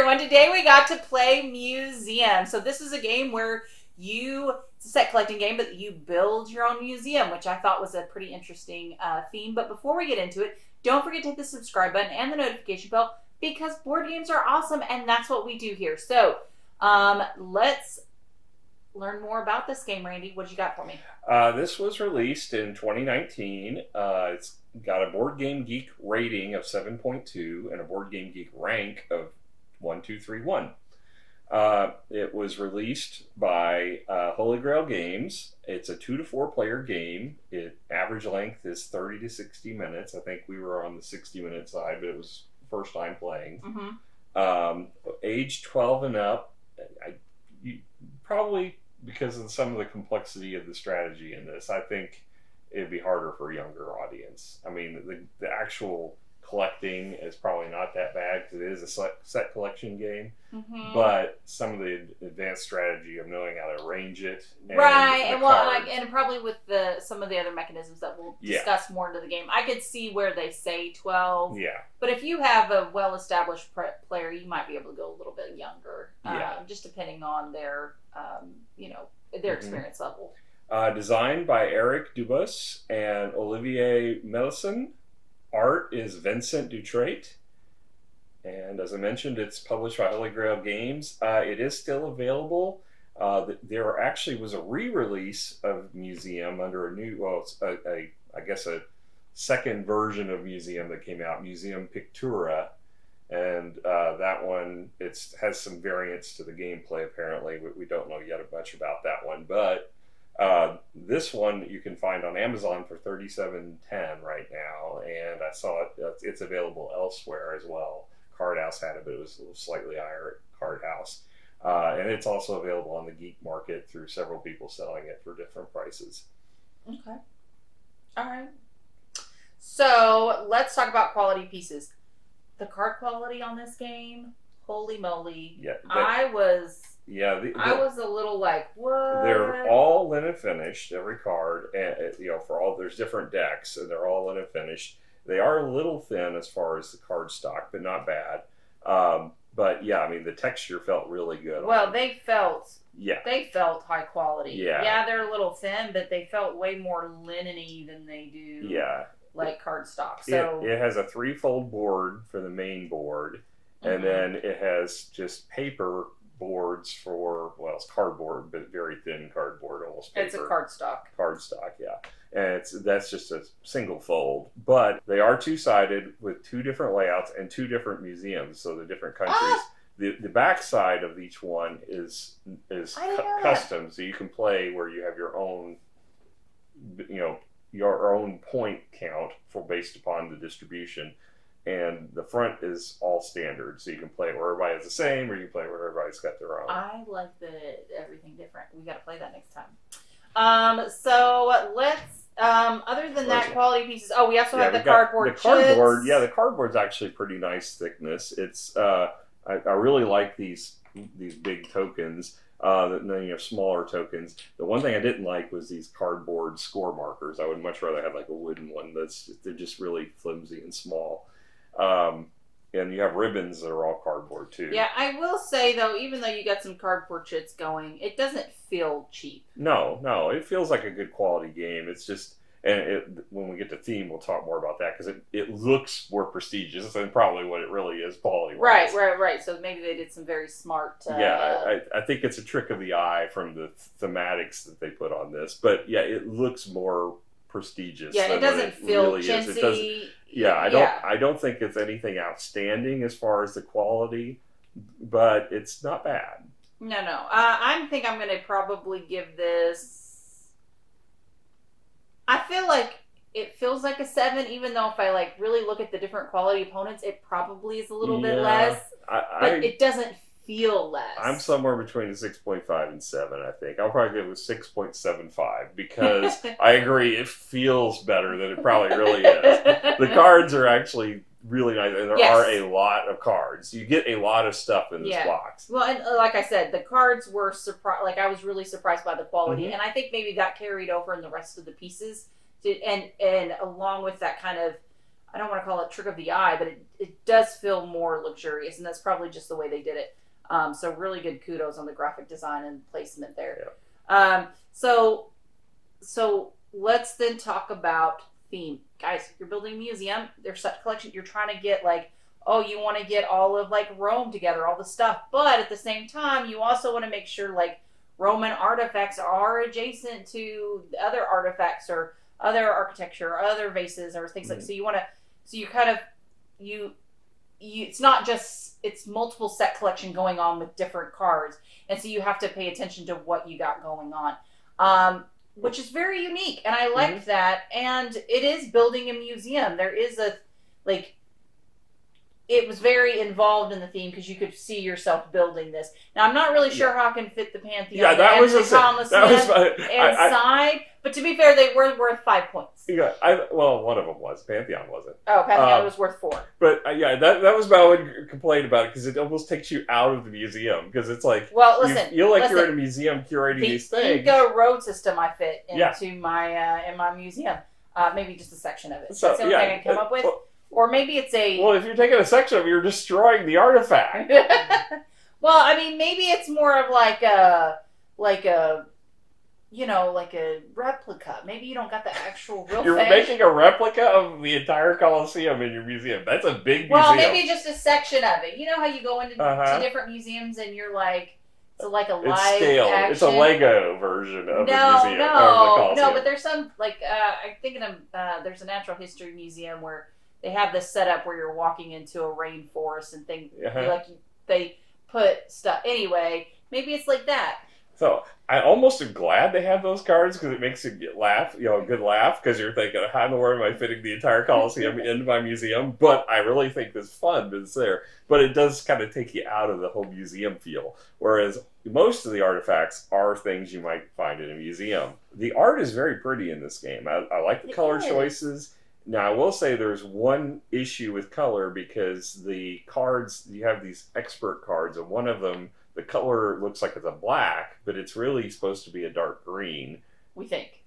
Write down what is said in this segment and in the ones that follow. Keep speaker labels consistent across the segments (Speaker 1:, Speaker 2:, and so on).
Speaker 1: everyone. Today we got to play Museum. So this is a game where it's a set collecting game, but you build your own museum, which I thought was a pretty interesting theme. But before we get into it, don't forget to hit the subscribe button and the notification bell, because board games are awesome, and that's what we do here. So let's learn more about this game. Randy, what you got for me?
Speaker 2: This was released in 2019. It's got a Board Game Geek rating of 7.2 and a Board Game Geek rank of 1231. It was released by Holy Grail Games. It's a 2 to 4 player game. Average length is 30 to 60 minutes. I think we were on the 60-minute side, but it was first time playing. Age 12 and up. Probably because of some of the complexity of the strategy in this, I think it'd be harder for a younger audience. I mean, the actual collecting is probably not that bad because it is a set collection game, but some of the advanced strategy of knowing how to arrange it, and
Speaker 1: and probably with some of the other mechanisms that we'll discuss more into the game, I could see where they say 12.
Speaker 2: Yeah.
Speaker 1: But if you have a well-established player, you might be able to go a little bit younger, just depending on their their experience level.
Speaker 2: Designed by Eric Dubus and Olivier Melisson. Art is Vincent Dutrait. And as I mentioned, it's published by Holy Grail Games. It is still available. There actually was a re-release of Museum under a new, I guess a second version of Museum that came out, Museum Pictura. And that one, has some variants to the gameplay, apparently. We don't know yet much about that one. But this one you can find on Amazon for $37.10 right now. And I saw it's available elsewhere as well. Card House had it, but it was a little slightly higher at Card House. And it's also available on the Geek Market through several people selling it for different prices.
Speaker 1: Okay. All right. So let's talk about quality pieces. The card quality on this game, holy moly!
Speaker 2: Yeah,
Speaker 1: I was a little like, what?
Speaker 2: They're all linen finished, every card, and there's different decks, and they're all linen finished. They are a little thin as far as the card stock, but not bad. But yeah, I mean the texture felt really good.
Speaker 1: Well, they felt high quality. Yeah, they're a little thin, but they felt way more linen-y than they do.
Speaker 2: Yeah.
Speaker 1: Like cardstock. So
Speaker 2: it has a 3-fold board for the main board, and then it has just paper boards for, it's cardboard, but very thin cardboard, almost paper.
Speaker 1: It's a cardstock.
Speaker 2: Cardstock, yeah. And that's just a single fold. But they are two-sided with 2 different layouts and 2 different museums, so the different countries. The back side of each one is custom, so you can play where you have your own, your own point count based upon the distribution, and the front is all standard, so you can play where everybody has the same, or you can play where everybody's got their own.
Speaker 1: I like everything different. We got to play that next time. So let's other than that, quality pieces. Oh, we also have the cardboard.
Speaker 2: The cardboard's actually pretty nice thickness. It's I really like these big tokens. Then you have smaller tokens. The one thing I didn't like was these cardboard score markers. I would much rather have like a wooden one. They're just really flimsy and small. And you have ribbons that are all cardboard too.
Speaker 1: Yeah, I will say though, even though you got some cardboard chits going, it doesn't feel cheap.
Speaker 2: No, it feels like a good quality game. It's just, when we get to theme, we'll talk more about that because it looks more prestigious than probably what it really is quality-wise.
Speaker 1: Right. So maybe they did some very smart.
Speaker 2: I think it's a trick of the eye from the thematics that they put on this, but yeah, it looks more prestigious.
Speaker 1: Yeah, it doesn't feel chintzy.
Speaker 2: I don't think it's anything outstanding as far as the quality, but it's not bad.
Speaker 1: No. I think I'm going to probably give this. I feel like it feels like a 7, even though if I really look at the different quality opponents, it probably is a little bit less. But it doesn't feel less.
Speaker 2: I'm somewhere between a 6.5 and 7, I think. I'll probably give it a 6.75 because I agree it feels better than it probably really is. The cards are actually really nice, and there are a lot of cards. You get a lot of stuff in this box.
Speaker 1: Well, and like I said, the cards were I was really surprised by the quality, and I think maybe that carried over in the rest of the pieces. And along with that kind of I don't want to call it trick of the eye, but it does feel more luxurious, and that's probably just the way they did it. So really good kudos on the graphic design and placement there.
Speaker 2: Yeah.
Speaker 1: So let's then talk about theme. Guys, you're building a museum. There's set collection. You're trying to get like, oh, you want to get all of like Rome together, all the stuff. But at the same time, you also want to make sure like Roman artifacts are adjacent to other artifacts or other architecture or other vases or things like. So you want to, so you kind of, you it's not just, it's multiple set collection going on with different cards. And so you have to pay attention to what you got going on. Which is very unique, and I liked that. And it is building a museum. There is a, like, it was very involved in the theme because you could see yourself building this. Now, I'm not really sure how I can fit the Pantheon inside, but to be fair, they were worth 5 points.
Speaker 2: Yeah, well, one of them was. Pantheon wasn't.
Speaker 1: Oh, Pantheon was worth 4.
Speaker 2: But yeah, that was my one complaint about it, because it almost takes you out of the museum, because it's like,
Speaker 1: well, listen,
Speaker 2: you feel like you're in a museum curating these things.
Speaker 1: The Inca road system I fit into my in my museum. Maybe just a section of it.
Speaker 2: So,
Speaker 1: that's the only thing I can come up with. Or maybe it's a...
Speaker 2: Well, if you're taking a section of it, you're destroying the artifact.
Speaker 1: Well, I mean, maybe it's more of like a, you know, like a replica. Maybe you don't got the actual real
Speaker 2: You're
Speaker 1: thing.
Speaker 2: making a replica of the entire Colosseum in your museum. That's a big museum.
Speaker 1: Well, maybe just a section of it. You know how you go into to different museums and you're like, it's like a live
Speaker 2: scale.
Speaker 1: action.
Speaker 2: It's a Lego version of the museum.
Speaker 1: No, but there's some, like, I'm thinking of, there's a natural history museum where they have this setup where you're walking into a rainforest and things, like, they put stuff. Anyway, maybe it's like that.
Speaker 2: So I almost am glad they have those cards, because it makes you laugh, a good laugh, because you're thinking, how in the world am I fitting the entire Colosseum into my museum? But I really think this fun is there. But it does kind of take you out of the whole museum feel. Whereas most of the artifacts are things you might find in a museum. The art is very pretty in this game. I like the color choices. Now, I will say there's one issue with color, because the cards, you have these expert cards, and one of them, the color looks like it's a black, but it's really supposed to be a dark green.
Speaker 1: We think.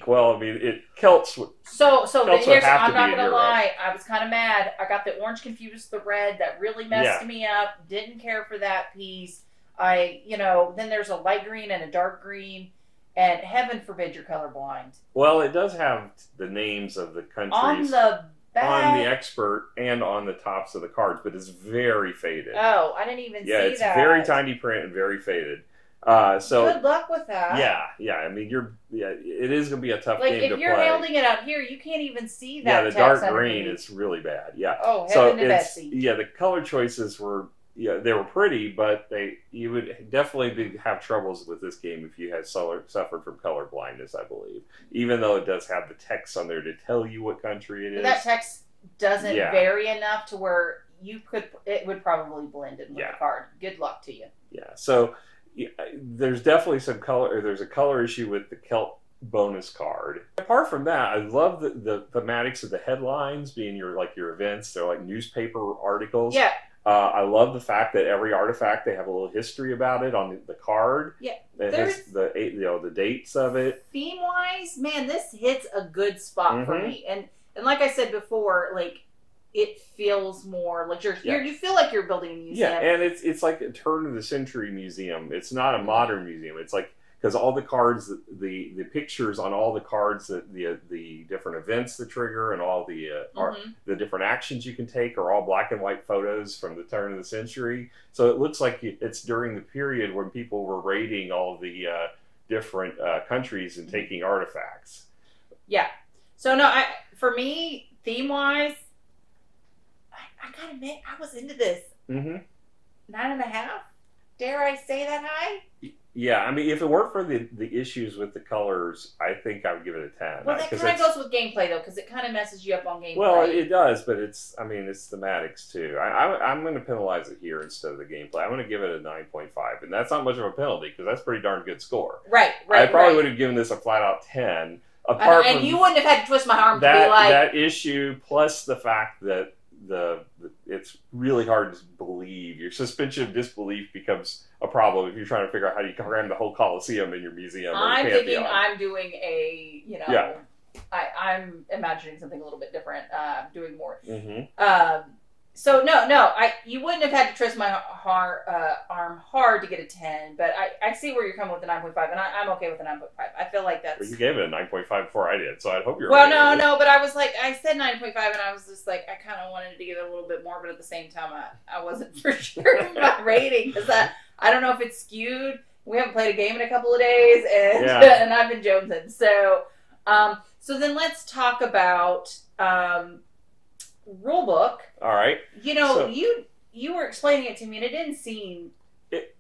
Speaker 2: Well, I mean, Celts.
Speaker 1: So here's, I'm not gonna lie, I was kind of mad. I got the orange confused with the red. That really messed me up. Didn't care for that piece. Then there's a light green and a dark green. And heaven forbid you're colorblind.
Speaker 2: Well, it does have the names of the countries
Speaker 1: on the back,
Speaker 2: on the expert, and on the tops of the cards, but it's very faded.
Speaker 1: Oh, I didn't even see that.
Speaker 2: Yeah, it's very tiny print and very faded. So
Speaker 1: good luck with that.
Speaker 2: Yeah. I mean, it is going to be a tough game to play.
Speaker 1: Like, if you're holding it out here, you can't even see that.
Speaker 2: Yeah, the dark green is really bad. Yeah.
Speaker 1: Oh, heaven to Betsy.
Speaker 2: Yeah, the color choices were. Yeah, they were pretty, but you would definitely have troubles with this game if you had suffered from color blindness, I believe. Even though it does have the text on there to tell you what country it is.
Speaker 1: That text doesn't vary enough to where it would probably blend in with the card. Good luck to you. Yeah,
Speaker 2: so there's definitely some color. There's a color issue with the Celt bonus card. Apart from that, I love the thematics of the headlines being your events. They're like newspaper articles.
Speaker 1: Yeah.
Speaker 2: I love the fact that every artifact, they have a little history about it on the card.
Speaker 1: Yeah,
Speaker 2: it has the dates of it.
Speaker 1: Theme wise, man, this hits a good spot for me. And like I said before, like, it feels more like you feel like you're building a museum.
Speaker 2: Yeah, and it's like a turn of the century museum. It's not a modern museum. It's like, because all the cards, the pictures on all the cards, the different events that trigger, and all the different actions you can take are all black and white photos from the turn of the century. So it looks like it's during the period when people were raiding all the different countries and taking artifacts.
Speaker 1: Yeah. So no, for me, theme wise, I gotta admit, I was into this. 9.5. Dare I say that high?
Speaker 2: Yeah, I mean, if it weren't for the issues with the colors, I think I would give it a 10.
Speaker 1: Well, that kind of goes with gameplay, though, because it kind of messes you up on gameplay.
Speaker 2: Well, it does, but it's thematics, too. I'm going to penalize it here instead of the gameplay. I'm going to give it a 9.5, and that's not much of a penalty, because that's a pretty darn good score.
Speaker 1: Right.
Speaker 2: I probably would have given this a flat-out 10.
Speaker 1: And you wouldn't have had to twist my arm to be like...
Speaker 2: That issue, plus the fact that it's really hard to believe. Your suspension of disbelief becomes a problem if you're trying to figure out how you cram the whole Colosseum in your museum.
Speaker 1: I'm thinking I'm doing a I'm imagining something a little bit different. Doing more.
Speaker 2: Mm-hmm.
Speaker 1: So no, you wouldn't have had to twist my arm hard to get a 10, but I see where you're coming with the 9.5, and I'm okay with the 9.5. I feel like that's.
Speaker 2: But you gave it a 9.5 before I did, so I hope you're.
Speaker 1: Well,
Speaker 2: okay
Speaker 1: no, but I was like, I said 9.5, and I was just like, I kind of wanted to give it a little bit more, but at the same time, I wasn't for sure of my rating because I don't know if it's skewed. We haven't played a game in a couple of days, and and I've been jonesing. So, so then let's talk about. Rulebook.
Speaker 2: All right.
Speaker 1: You know, so, you were explaining it to me, and it didn't seem.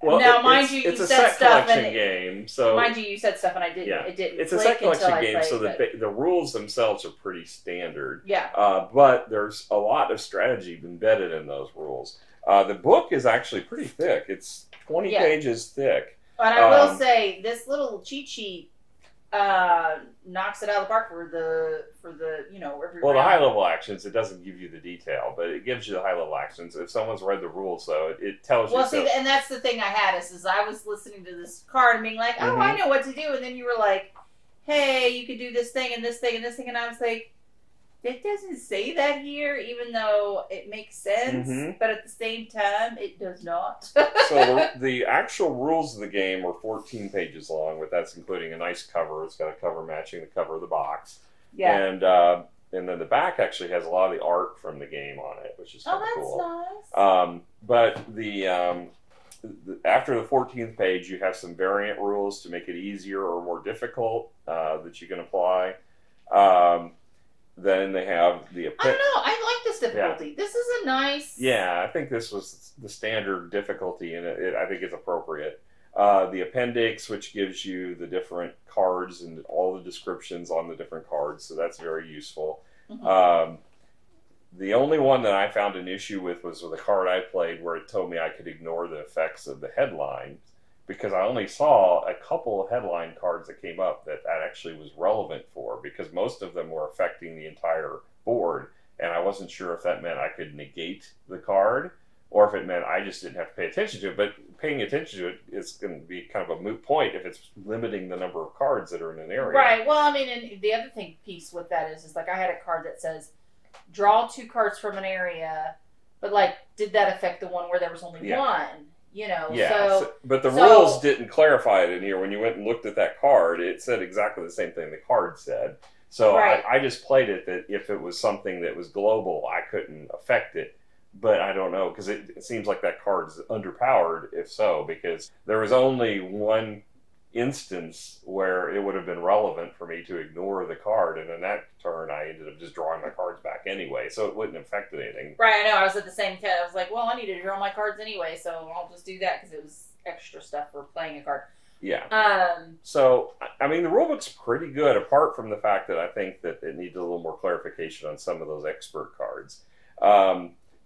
Speaker 2: Mind you, it's a set collection game. So
Speaker 1: mind you, said stuff, and I didn't. Yeah. It didn't.
Speaker 2: It's a set collection game, so the rules themselves are pretty standard.
Speaker 1: Yeah.
Speaker 2: But there's a lot of strategy embedded in those rules. The book is actually pretty thick. It's 20 pages thick.
Speaker 1: And I will say, this little cheat sheet knocks it out of the park for the every
Speaker 2: well,
Speaker 1: round.
Speaker 2: the high level actions, it doesn't give you the detail, but it gives you the high level actions. If someone's read the rules, though, it tells you.
Speaker 1: Well, see, and that's the thing I had is I was listening to this card and being like, oh, I know what to do, and then you were like, hey, you could do this thing and this thing and this thing, and I was like, it doesn't say that here, even though it makes sense, but at the same time, it does not.
Speaker 2: So the actual rules of the game are 14 pages long, but that's including a nice cover. It's got a cover matching the cover of the box. Yeah. And then the back actually has a lot of the art from the game on it, which is kind of cool.
Speaker 1: Nice.
Speaker 2: But after the 14th page, you have some variant rules to make it easier or more difficult that you can apply. Then they have the.
Speaker 1: I don't know. I like this difficulty. Yeah. This is a nice.
Speaker 2: Yeah, I think this was the standard difficulty, and I think it's appropriate. The appendix, which gives you the different cards and all the descriptions on the different cards, so that's very useful. The only one that I found an issue with was with a card I played where it told me I could ignore the effects of the headline, because I only saw a couple of headline cards that came up that actually was relevant for, because most of them were affecting the entire board, and I wasn't sure if that meant I could negate the card, or if it meant I just didn't have to pay attention to it. But paying attention to it is going to be kind of a moot point if it's limiting the number of cards that are in an area.
Speaker 1: Right. Well, I mean, and the other piece with that is like I had a card that says, draw 2 cards from an area, but like, did that affect the one where there was only one? You know,
Speaker 2: but the rules didn't clarify it in here. When you went and looked at that card, it said exactly the same thing the card said. So I just played it that if it was something that was global, I couldn't affect it. But I don't know, because it seems like that card is underpowered, if so, because there was only one instance where it would have been relevant for me to ignore the card, and in that turn I ended up just drawing my cards back anyway, so it wouldn't affect anything.
Speaker 1: Right, I know. I was at the same time. I was like, well, I need to draw my cards anyway, so I'll just do that because it was extra stuff for playing a card.
Speaker 2: Yeah. So, I mean, the rulebook's pretty good, apart from the fact that I think that it needs a little more clarification on some of those expert cards.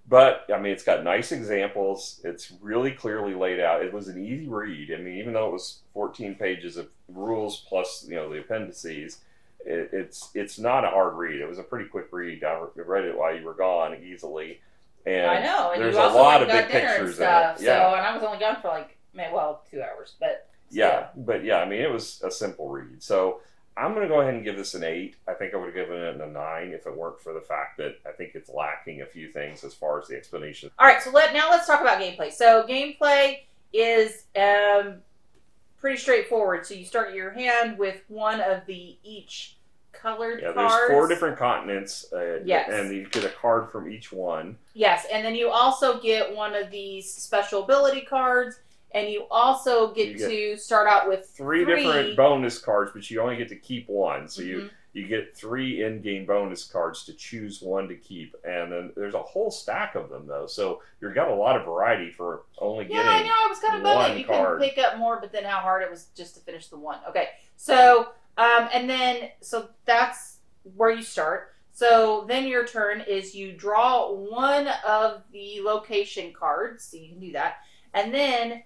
Speaker 2: But, I mean, it's got nice examples. It's really clearly laid out. It was an easy read. I mean, even though it was 14 pages of rules plus, the appendices, it's not a hard read. It was a pretty quick read. I read it while you were gone easily. And
Speaker 1: I know. And
Speaker 2: there's
Speaker 1: you also
Speaker 2: a lot of big
Speaker 1: pictures
Speaker 2: in it.
Speaker 1: So, and I was only gone for 2 hours. But
Speaker 2: still. I mean, it was a simple read. So I'm going to go ahead and give this an 8. I think I would have given it a 9 if it weren't for the fact that I think it's lacking a few things as far as the explanation.
Speaker 1: All right, so now let's talk about gameplay. So gameplay is pretty straightforward. So you start your hand with one of the each colored cards.
Speaker 2: Yeah, there's 4 different continents,
Speaker 1: yes.
Speaker 2: And you get a card from each one.
Speaker 1: Yes, and then you also get one of these special ability cards. And you also get to start out with 3
Speaker 2: different bonus cards, but you only get to keep one. So you get 3 in-game bonus cards to choose one to keep. And then there's a whole stack of them, though. So you've got a lot of variety for only getting one card.
Speaker 1: Yeah, I know. I was kind of bummed. You can pick up more, but then how hard it was just to finish the one. Okay. So, so that's where you start. So then your turn is you draw one of the location cards. So you can do that. And then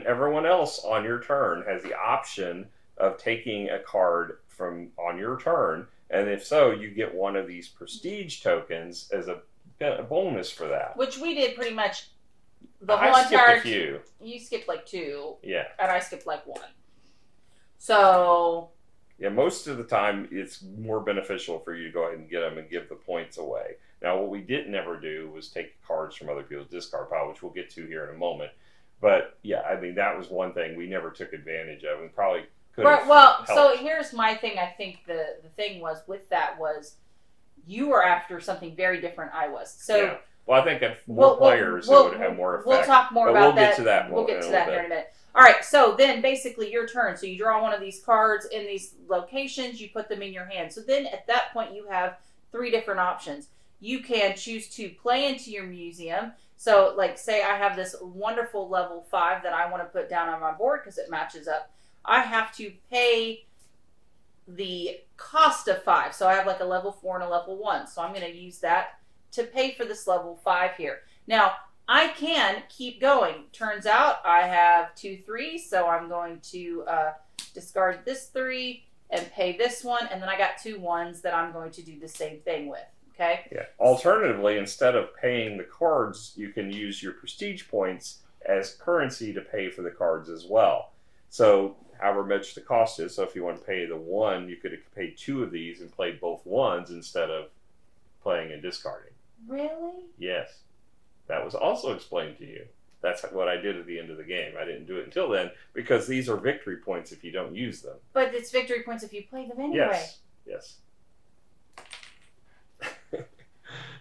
Speaker 2: everyone else on your turn has the option of taking a card from on your turn, and if so, you get one of these prestige tokens as a bonus for that.
Speaker 1: Which we did pretty much the whole entire.
Speaker 2: I skipped a few.
Speaker 1: You skipped 2.
Speaker 2: Yeah.
Speaker 1: And I skipped 1. So
Speaker 2: Yeah, most of the time it's more beneficial for you to go ahead and get them and give the points away. Now, what we didn't ever do was take cards from other people's discard pile, which we'll get to here in a moment. But yeah, I mean, that was one thing we never took advantage of, and probably could have
Speaker 1: Well,
Speaker 2: helped.
Speaker 1: so here's my thing. I think the thing was with that was you were after something very different I was. So
Speaker 2: yeah. Well, I think if more players, it would have more effect.
Speaker 1: We'll talk more about that.
Speaker 2: We'll get to that.
Speaker 1: We'll get to that here in a minute. All right, so then basically your turn. So you draw one of these cards in these locations, you put them in your hand. So then at that point you have 3 different options. You can choose to play into your museum. So like say I have this wonderful level 5 that I want to put down on my board because it matches up. I have to pay the cost of 5. So I have like a level 4 and a level 1. So I'm going to use that to pay for this level 5 here. Now, I can keep going. Turns out I have 2 3s, so I'm going to discard this 3 and pay this one, and then I got 2 1s that I'm going to do the same thing with. Okay?
Speaker 2: Yeah. Alternatively, instead of paying the cards, you can use your prestige points as currency to pay for the cards as well. So, however much the cost is, so if you want to pay the 1, you could have paid 2 of these and played both 1s instead of playing and discarding.
Speaker 1: Really?
Speaker 2: Yes. That was also explained to you. That's what I did at the end of the game. I didn't do it until then because these are victory points if you don't use them.
Speaker 1: But it's victory points if you play them anyway.
Speaker 2: Yes.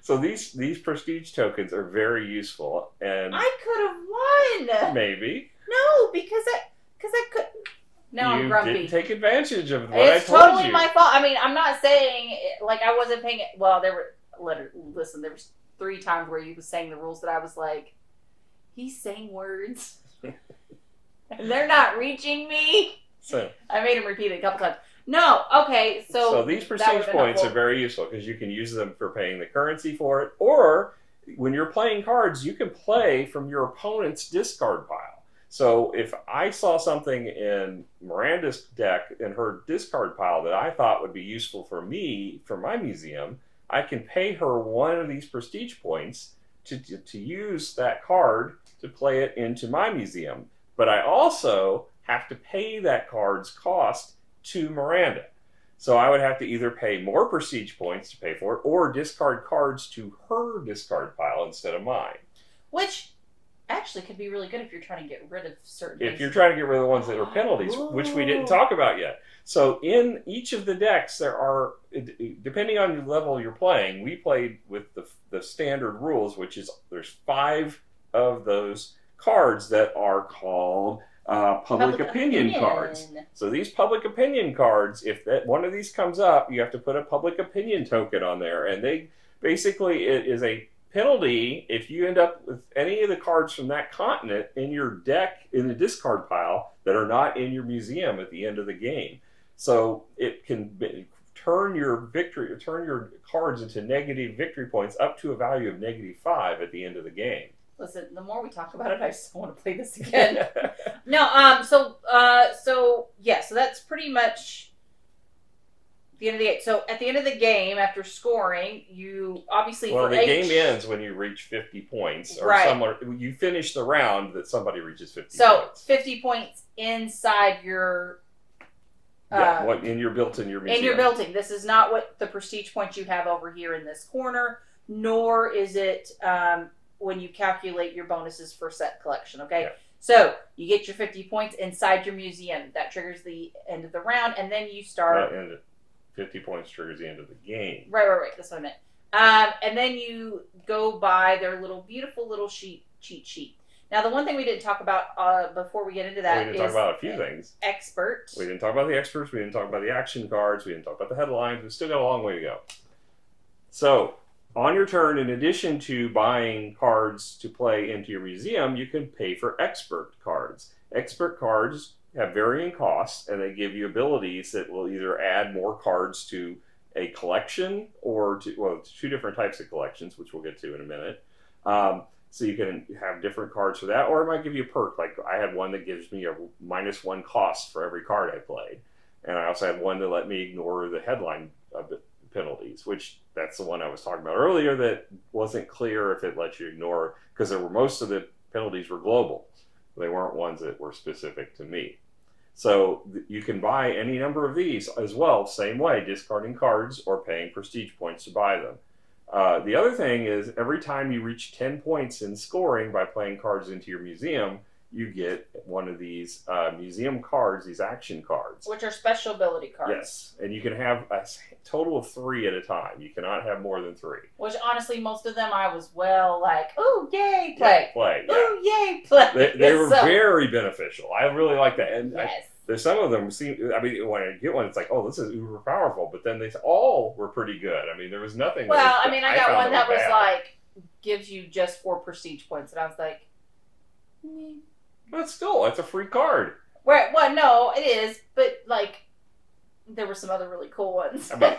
Speaker 2: So these prestige tokens are very useful, and
Speaker 1: I could have won.
Speaker 2: Maybe.
Speaker 1: No, because I could. Now I'm grumpy.
Speaker 2: You didn't take advantage of what
Speaker 1: it's
Speaker 2: I told you. It's
Speaker 1: totally my fault. I mean, I'm not saying like I wasn't paying it. Well, there were. Listen, there was 3 times where he was saying the rules that I was like, he's saying words, and they're not reaching me.
Speaker 2: So
Speaker 1: I made him repeat it a couple times. No, okay, so
Speaker 2: these prestige points are very useful because you can use them for paying the currency for it, or when you're playing cards, you can play from your opponent's discard pile. So if I saw something in Miranda's deck in her discard pile that I thought would be useful for me, for my museum, I can pay her 1 of these prestige points to use that card to play it into my museum. But I also have to pay that card's cost to Miranda. So I would have to either pay more prestige points to pay for it or discard cards to her discard pile instead of mine.
Speaker 1: Which actually could be really good if you're trying to get rid of certain things.
Speaker 2: If you're trying to get rid of the ones that are penalties, which we didn't talk about yet. So in each of the decks, there are, depending on the level you're playing, we played with the standard rules, which is there's 5 of those cards that are called public opinion cards. So these public opinion cards, if that one of these comes up, you have to put a public opinion token on there. And they basically, it is a penalty if you end up with any of the cards from that continent in your deck in the discard pile that are not in your museum at the end of the game. So it can turn your cards into negative victory points up to a value of -5 at the end of the game.
Speaker 1: Listen, the more we talk about it, I just want to play this again. No, so that's pretty much the end of the game. So at the end of the game, after scoring, you obviously
Speaker 2: the game ends when you reach 50 points, or you finish the round that somebody reaches 50 points.
Speaker 1: So 50 points inside your.
Speaker 2: In your built-in your museum.
Speaker 1: In your built-in. This is not what the prestige points you have over here in this corner, nor is it when you calculate your bonuses for set collection. Okay. Yeah. So you get your 50 points inside your museum. That triggers the end of the round, and then you start.
Speaker 2: 50 points triggers the end of the game.
Speaker 1: Right. That's what I meant. And then you go by their beautiful little cheat sheet. Now, the one thing we didn't talk about before we get into that
Speaker 2: we didn't talk about a few things.
Speaker 1: Expert.
Speaker 2: We didn't talk about the experts. We didn't talk about the action cards. We didn't talk about the headlines. We still got a long way to go. So, on your turn, in addition to buying cards to play into your museum, you can pay for expert cards. Expert cards have varying costs, and they give you abilities that will either add more cards to a collection or to 2 different types of collections, which we'll get to in a minute. So you can have different cards for that, or it might give you a perk. Like I had one that gives me a -1 cost for every card I played. And I also had one to let me ignore the headline penalties, which that's the one I was talking about earlier that wasn't clear if it let you ignore, because most of the penalties were global. They weren't ones that were specific to me. So you can buy any number of these as well, same way, discarding cards or paying prestige points to buy them. The other thing is every time you reach 10 points in scoring by playing cards into your museum, you get one of these museum cards, these action cards.
Speaker 1: Which are special ability cards.
Speaker 2: Yes, and you can have a total of 3 at a time. You cannot have more than 3.
Speaker 1: Which, honestly, most of them I was like, ooh, yay, play.
Speaker 2: Yeah, play.
Speaker 1: Yeah. Ooh, yay, play.
Speaker 2: They were very beneficial. I really like that. And
Speaker 1: yes.
Speaker 2: There's some of them seem. I mean, when I get one, it's like, oh, this is uber powerful. But then they all were pretty good. I mean, there was nothing.
Speaker 1: Well, I mean, I got one that was like gives you just 4 prestige points, and I was like,
Speaker 2: but still, it's a free card.
Speaker 1: Well, no, it is, but like, there were some other really cool ones.
Speaker 2: I mean,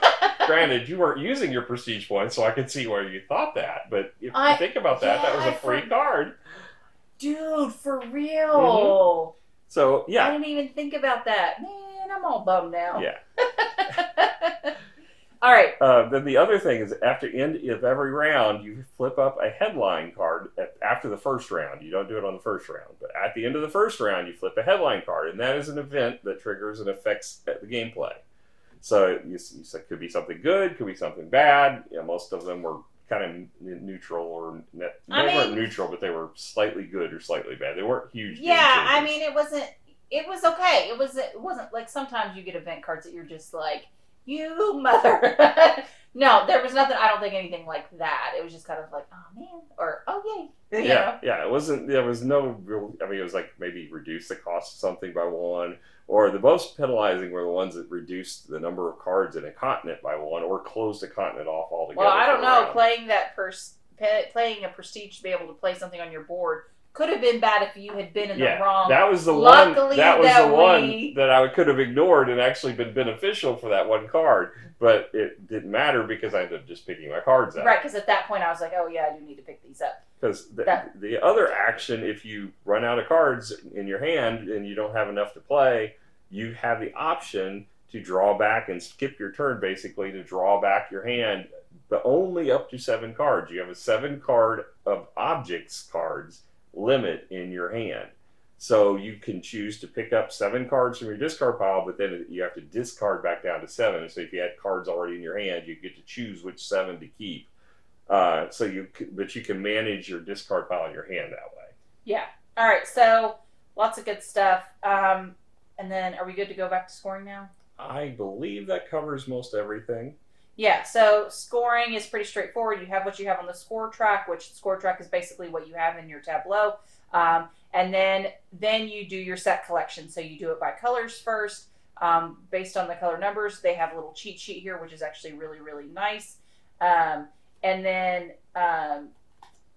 Speaker 2: granted, you weren't using your prestige points, so I could see where you thought that. But if you think about that, that was a free card.
Speaker 1: Dude, for real.
Speaker 2: So, yeah.
Speaker 1: I didn't even think about that. Man, I'm all bummed now.
Speaker 2: Yeah.
Speaker 1: All right.
Speaker 2: Then the other thing is, after the end of every round, you flip up a headline card after the first round. You don't do it on the first round. But at the end of the first round, you flip a headline card. And that is an event that triggers and affects the gameplay. So it could be something good, could be something bad. You know, most of them were kind of neutral or they weren't neutral, but they were slightly good or slightly bad. They weren't huge.
Speaker 1: Yeah, I mean, it was okay. It wasn't like sometimes you get event cards that you're just like, you mother. No, there was nothing. I don't think anything like that. It was just kind of like, oh man, or oh yay.
Speaker 2: Yeah. It wasn't. There was no real. I mean, it was like maybe reduce the cost of something by 1, or the most penalizing were the ones that reduced the number of cards in a continent by 1, or closed a continent off altogether.
Speaker 1: Well, I don't know. Playing a prestige to be able to play something on your board could have been bad if you had been in the wrong.
Speaker 2: That was the one. That was the one that I could have ignored and actually been beneficial for that one card. But it didn't matter because I ended up just picking my cards up.
Speaker 1: Right, because at that point I was like, oh yeah, I do need to pick these up.
Speaker 2: Because the other action, if you run out of cards in your hand and you don't have enough to play, you have the option to draw back and skip your turn, basically, to draw back your hand, but only up to 7 cards. You have a 7 card of objects cards limit in your hand. So you can choose to pick up 7 cards from your discard pile, but then you have to discard back down to 7. So if you had cards already in your hand, you get to choose which 7 to keep. But you can manage your discard pile in your hand that way.
Speaker 1: Yeah. All right. So lots of good stuff. And then are we good to go back to scoring now?
Speaker 2: I believe that covers most everything.
Speaker 1: Yeah, so scoring is pretty straightforward. You have what you have on the score track, which the score track is basically what you have in your tableau. And then you do your set collection. So you do it by colors first. Based on the color numbers, they have a little cheat sheet here, which is actually really, really nice. And then,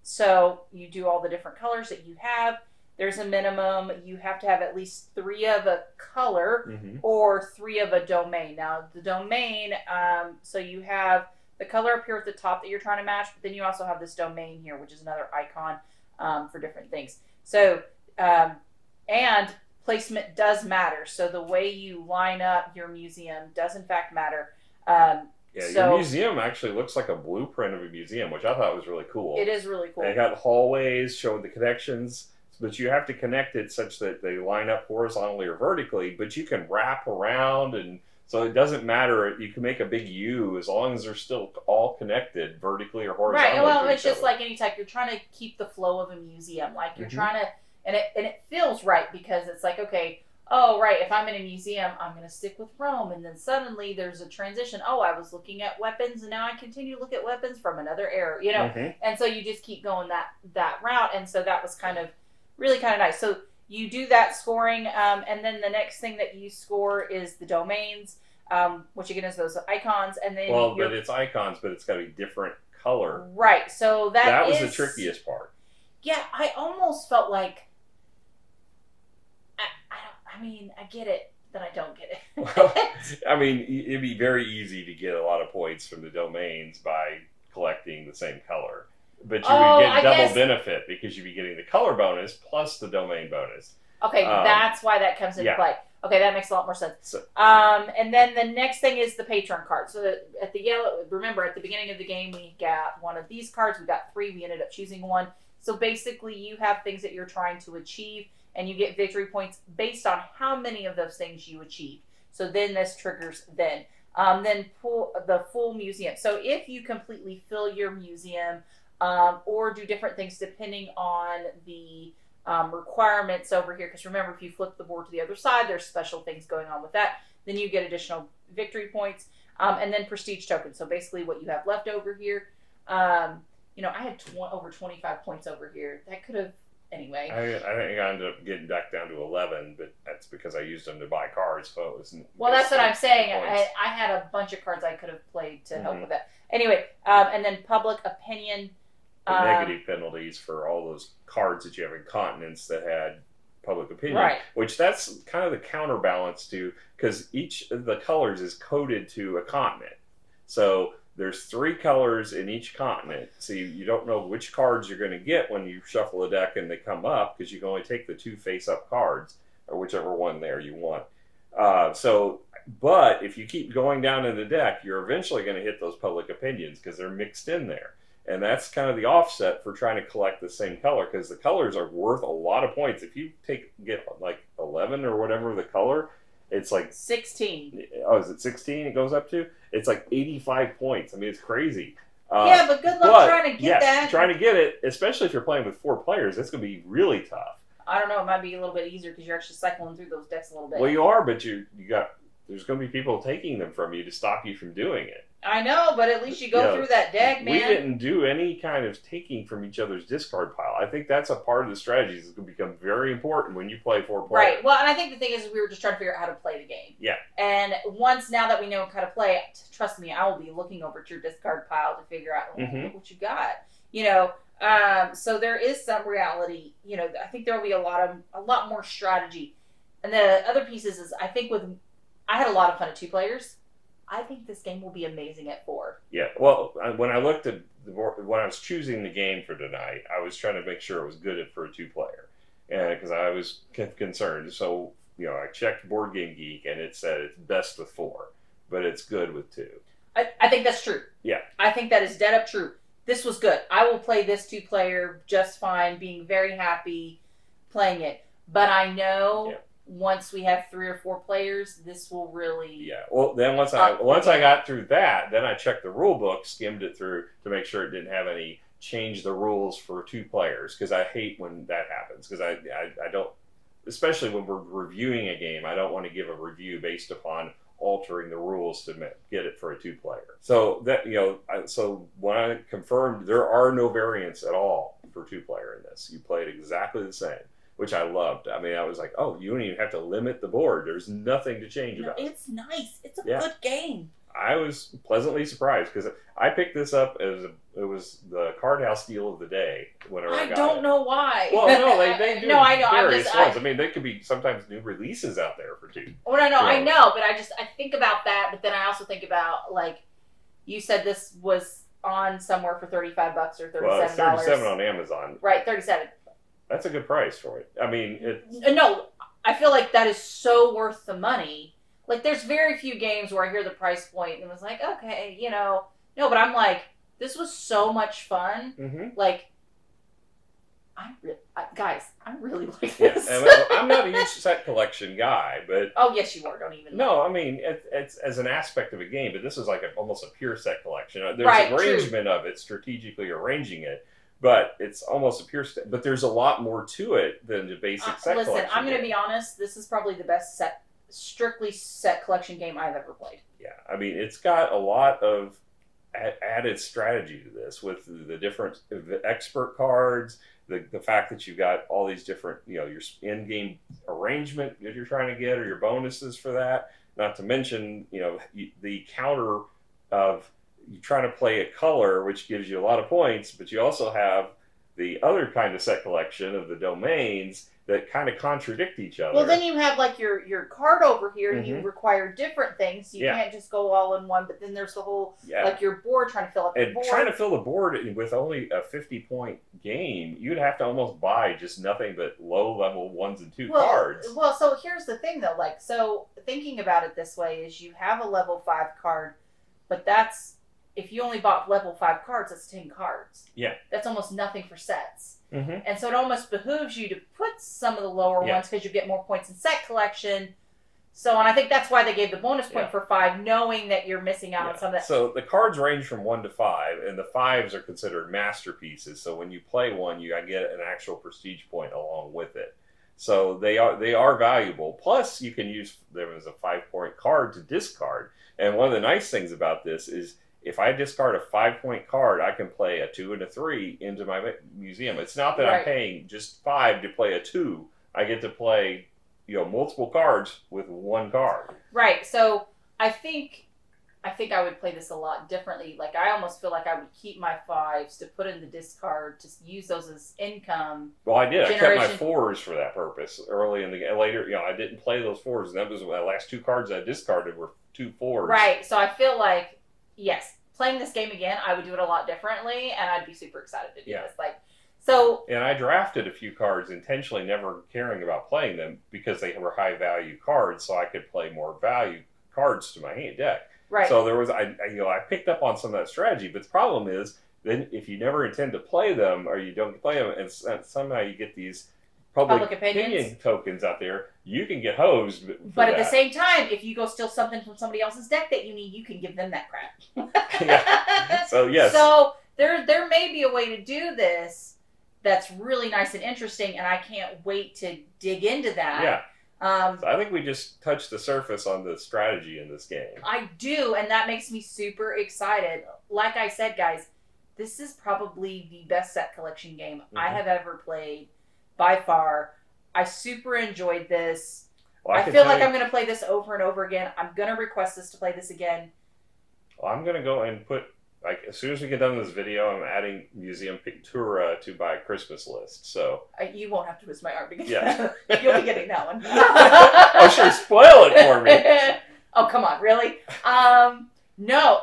Speaker 1: so you do all the different colors that you have. There's a minimum. You have to have at least 3 of a color or 3 of a domain. Now, the domain, so you have the color up here at the top that you're trying to match, but then you also have this domain here, which is another icon for different things. So, and placement does matter. So the way you line up your museum does in fact matter.
Speaker 2: Your museum actually looks like a blueprint of a museum, which I thought was really cool.
Speaker 1: It is really cool.
Speaker 2: And it got hallways showing the connections. But you have to connect it such that they line up horizontally or vertically, but you can wrap around, and so it doesn't matter. You can make a big U as long as they're still all connected vertically or horizontally.
Speaker 1: Right, well, it's just like any type. You're trying to keep the flow of a museum. Like you're trying to, and it feels right because it's like, okay, oh, right, if I'm in a museum, I'm going to stick with Rome, and then suddenly there's a transition. Oh, I was looking at weapons, and now I continue to look at weapons from another era, and so you just keep going that route, and so that was really kind of nice. So you do that scoring, and then the next thing that you score is the domains, which again is those icons, and then
Speaker 2: but it's icons, but it's got a different color.
Speaker 1: Right. So that
Speaker 2: was the trickiest part.
Speaker 1: Yeah, I almost felt like I mean, I get it, but I don't get it.
Speaker 2: Well, I mean, it'd be very easy to get a lot of points from the domains by collecting the same color. But you would get double benefit because you'd be getting the color bonus plus the domain bonus.
Speaker 1: Okay, that's why that comes into play. Okay, that makes a lot more sense. So, and then the next thing is the patron card. So remember at the beginning of the game, we got one of these cards. We got 3. We ended up choosing one. So basically, you have things that you're trying to achieve, and you get victory points based on how many of those things you achieve. So then this triggers then. Then pull the full museum. So if you completely fill your museum or do different things depending on the requirements over here, because remember, if you flip the board to the other side, there's special things going on with that. Then you get additional victory points and then prestige tokens. So basically what you have left over here. You know, I had over 25 points over here. That could have, anyway.
Speaker 2: I think I ended up getting back down to 11, but that's because I used them to buy cards. So it was
Speaker 1: well, that's what I'm saying. I had a bunch of cards I could have played to help with that. Anyway, and then public opinion.
Speaker 2: The negative penalties for all those cards that you have in continents that had public opinion.
Speaker 1: Right.
Speaker 2: Which that's kind of the counterbalance to, because each of the colors is coded to a continent. So there's 3 colors in each continent, so you don't know which cards you're going to get when you shuffle a deck and they come up, because you can only take the 2 face-up cards, or whichever one there you want. But if you keep going down in the deck, you're eventually going to hit those public opinions, because they're mixed in there. And that's kind of the offset for trying to collect the same color, because the colors are worth a lot of points. If you get like 11 or whatever the color, it's like
Speaker 1: 16.
Speaker 2: Oh, is it 16 it goes up to? It's like 85 points. I mean, it's crazy.
Speaker 1: Yeah, but good luck trying to get that.
Speaker 2: Trying to get it, especially if you're playing with 4 players, it's going to be really tough.
Speaker 1: I don't know. It might be a little bit easier because you're actually cycling through those decks a little bit.
Speaker 2: Well, you are, but there's going to be people taking them from you to stop you from doing it.
Speaker 1: I know, but at least you go through that deck, man.
Speaker 2: We didn't do any kind of taking from each other's discard pile. I think that's a part of the strategy that's going to become very important when you play 4 players.
Speaker 1: Right. Well, and I think the thing is we were just trying to figure out how to play the game.
Speaker 2: Yeah.
Speaker 1: And now that we know how to play, trust me, I will be looking over at your discard pile to figure out look what you got. You know, so there is some reality. You know, I think there will be a lot more strategy. And the other pieces is I think I had a lot of fun at 2 players. I think this game will be amazing at 4.
Speaker 2: Yeah, well, when I looked at the board, when I was choosing the game for tonight, I was trying to make sure it was good for a 2-player, because I was concerned. So, you know, I checked Board Game Geek, and it said it's best with 4, but it's good with 2.
Speaker 1: I think that's true.
Speaker 2: Yeah.
Speaker 1: I think that is dead up true. This was good. I will play this 2-player just fine, being very happy playing it. But I know... Yeah. Once we have 3 or 4 players, this will really...
Speaker 2: Yeah. Well, then once I got through that, then I checked the rule book, skimmed it through to make sure it didn't have any change the rules for 2 players, because I hate when that happens, because I don't, especially when we're reviewing a game, I don't want to give a review based upon altering the rules to get it for a 2-player. So that, you know, so when I confirmed, there are no variants at all for 2-player in this. You play it exactly the same, which I loved. I mean, I was like, oh, you don't even have to limit the board. There's nothing to change about it.
Speaker 1: It's nice. It's a good game.
Speaker 2: I was pleasantly surprised because I picked this up as it was the card house deal of the day whenever I got it.
Speaker 1: I don't know why.
Speaker 2: Well, no, they do
Speaker 1: I know.
Speaker 2: various ones. I mean, they could be sometimes new releases out there for 2.
Speaker 1: Oh, no, I know, but I think about that, but then I also think about, like, you said this was on somewhere for $35 or $37.
Speaker 2: Well, it's $37 on Amazon.
Speaker 1: Right, $37.
Speaker 2: That's a good price for it. I mean,
Speaker 1: no, I feel like that is so worth the money. Like, there's very few games where I hear the price point and was like, okay, you know. No, but I'm like, this was so much fun. Mm-hmm. Like, guys, I really like this.
Speaker 2: Yeah. I'm not a huge set collection guy, but...
Speaker 1: Oh, yes, you are. Don't even
Speaker 2: know. No, I mean, it's as an aspect of a game, but this is like almost a pure set collection. There's arrangement of it, strategically arranging it. But it's almost a pure set. But there's a lot more to it than the basic set collection.
Speaker 1: Listen, I'm going to be honest. This is probably the best strictly set collection game I've ever played.
Speaker 2: Yeah, I mean, it's got a lot of added strategy to this with the different expert cards, the fact that you've got all these different, you know, your in-game arrangement that you're trying to get or your bonuses for that. Not to mention, you know, the counter of... You try to play a color, which gives you a lot of points, but you also have the other kind of set collection of the domains that kind of contradict each other.
Speaker 1: Well, then you have like your card over here. Mm-hmm. You require different things. You can't just go all in one. But then there's the whole like your board, trying to fill up the board.
Speaker 2: Trying to fill the board with only a 50-point game, you'd have to almost buy just nothing but low-level 1s and 2 cards.
Speaker 1: Well, so here's the thing though. Like, so thinking about it this way is you have a level 5 card, but that's... If you only bought level 5 cards, that's 10 cards.
Speaker 2: Yeah.
Speaker 1: That's almost nothing for sets. And so it almost behooves you to put some of the lower ones because you get more points in set collection. So, and I think that's why they gave the bonus point for 5, knowing that you're missing out on some of that.
Speaker 2: So the cards range from 1 to 5, and the 5s are considered masterpieces. So when you play one, you get an actual prestige point along with it. So they are valuable. Plus, you can use them as a 5-point card to discard. And one of the nice things about this is if I discard a 5-point card, I can play a 2 and a 3 into my museum. It's not that I'm paying just 5 to play a 2. I get to play multiple cards with 1 card.
Speaker 1: Right. So I think I would play this a lot differently. Like I almost feel like I would keep my 5s to put in the discard to use those as income.
Speaker 2: Well, I did. I kept my 4s for that purpose early in the game. Later, I didn't play those 4s, and that was the last 2 cards I discarded were 2 4s.
Speaker 1: Right. So I feel like yes, playing this game again, I would do it a lot differently, and I'd be super excited to do this.
Speaker 2: And I drafted a few cards intentionally, never caring about playing them because they were high value cards, so I could play more value cards to my hand deck.
Speaker 1: Right.
Speaker 2: So there was, I picked up on some of that strategy, but the problem is then if you never intend to play them or you don't play them, and somehow you get these public opinion tokens out there, you can get hosed.
Speaker 1: But at the same time, if you go steal something from somebody else's deck that you need, you can give them that crap.
Speaker 2: So yes.
Speaker 1: So there may be a way to do this that's really nice and interesting, and I can't wait to dig into that.
Speaker 2: Yeah. So I think we just touched the surface on the strategy in this game.
Speaker 1: I do, and that makes me super excited. Like I said, guys, this is probably the best set collection game I have ever played, by far. I super enjoyed this. Well, I feel like I'm going to play this over and over again. I'm going to request this to play this again.
Speaker 2: Well, I'm going to go and put, as soon as we get done with this video, I'm adding Museum Pictura to my Christmas list. So
Speaker 1: you won't have to twist my arm because you'll be getting that one.
Speaker 2: Oh, sure, spoil it for me.
Speaker 1: Oh, come on, really? No.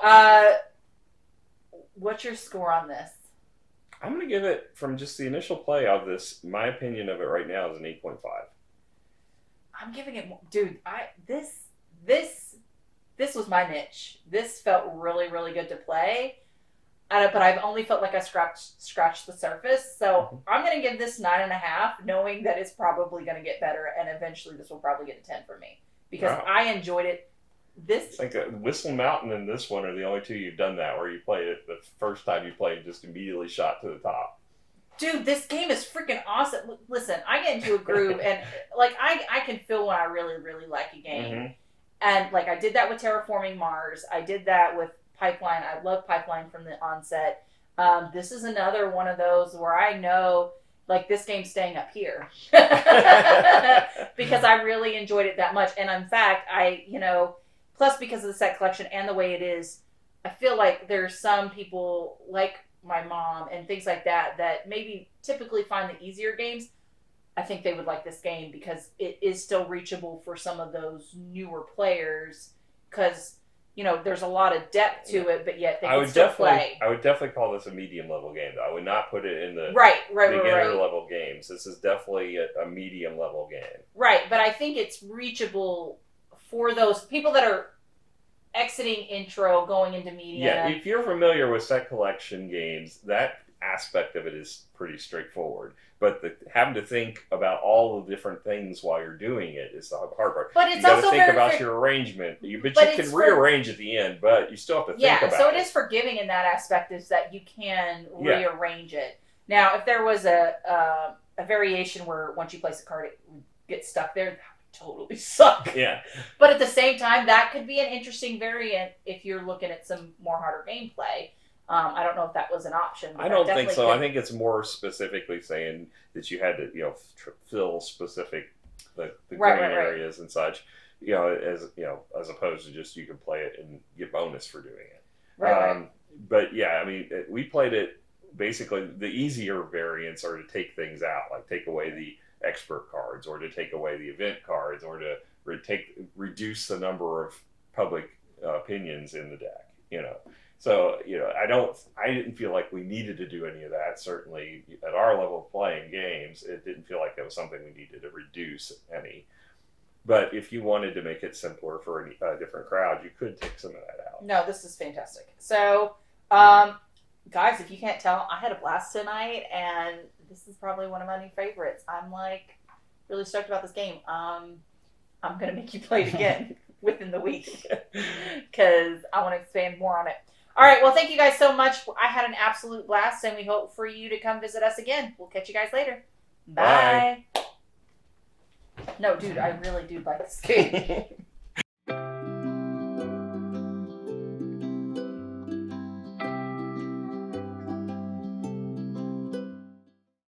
Speaker 1: What's your score on this?
Speaker 2: I'm going to give it, from just the initial play of this, my opinion of it right now is an 8.5.
Speaker 1: I'm giving it, dude. This was my niche. This felt really, really good to play. But I've only felt like I scratched the surface. So I'm going to give this 9.5, knowing that it's probably going to get better, and eventually this will probably get a 10 for me. Because I enjoyed it. It's
Speaker 2: like Whistle Mountain and this one are the only 2 you've done that, where you played it the first time you played, just immediately shot to the top.
Speaker 1: Dude, this game is freaking awesome. Listen, I get into a groove, and like I can feel when I really, really like a game. And like I did that with Terraforming Mars. I did that with Pipeline. I love Pipeline from the onset. This is another one of those where I know like this game's staying up here because I really enjoyed it that much. And in fact, plus because of the set collection and the way it is, I feel like there's some people like my mom and things like that that maybe typically find the easier games. I think they would like this game because it is still reachable for some of those newer players because, there's a lot of depth to it, but yet they can still play.
Speaker 2: I would definitely call this a medium level game, though. I would not put it in the
Speaker 1: beginner
Speaker 2: level games. This is definitely a medium level game.
Speaker 1: Right, but I think it's reachable for those people that are exiting intro, going into medium.
Speaker 2: Yeah, if you're familiar with set collection games, that aspect of it is pretty straightforward. But having to think about all the different things while you're doing it is the hard part.
Speaker 1: But it's
Speaker 2: you got
Speaker 1: also
Speaker 2: to think about your arrangement. But you can rearrange at the end, but you still have to think about it.
Speaker 1: Yeah, so it is forgiving in that aspect, is that you can rearrange it. Now, if there was a variation where once you place a card, it would get stuck there, that would totally suck.
Speaker 2: Yeah.
Speaker 1: But at the same time, that could be an interesting variant if you're looking at some more harder gameplay. I don't know if that was an option.
Speaker 2: I don't think so. I think it's more specifically saying that you had to, fill specific the grain areas and such, as opposed to just you can play it and get bonus for doing it.
Speaker 1: Right.
Speaker 2: But yeah, I mean, we played it basically. The easier variants are to take things out, like take away the expert cards, or to take away the event cards, or to reduce the number of public opinions in the deck. So, I didn't feel like we needed to do any of that. Certainly, at our level of playing games, it didn't feel like that was something we needed to reduce any. But if you wanted to make it simpler for a different crowd, you could take some of that out.
Speaker 1: No, this is fantastic. So, guys, if you can't tell, I had a blast tonight, and this is probably one of my new favorites. I'm like really stoked about this game. I'm gonna make you play it again within the week because I want to expand more on it. All right, well, thank you guys so much. I had an absolute blast, and we hope for you to come visit us again. We'll catch you guys later. Bye. No, dude, I really do like this game.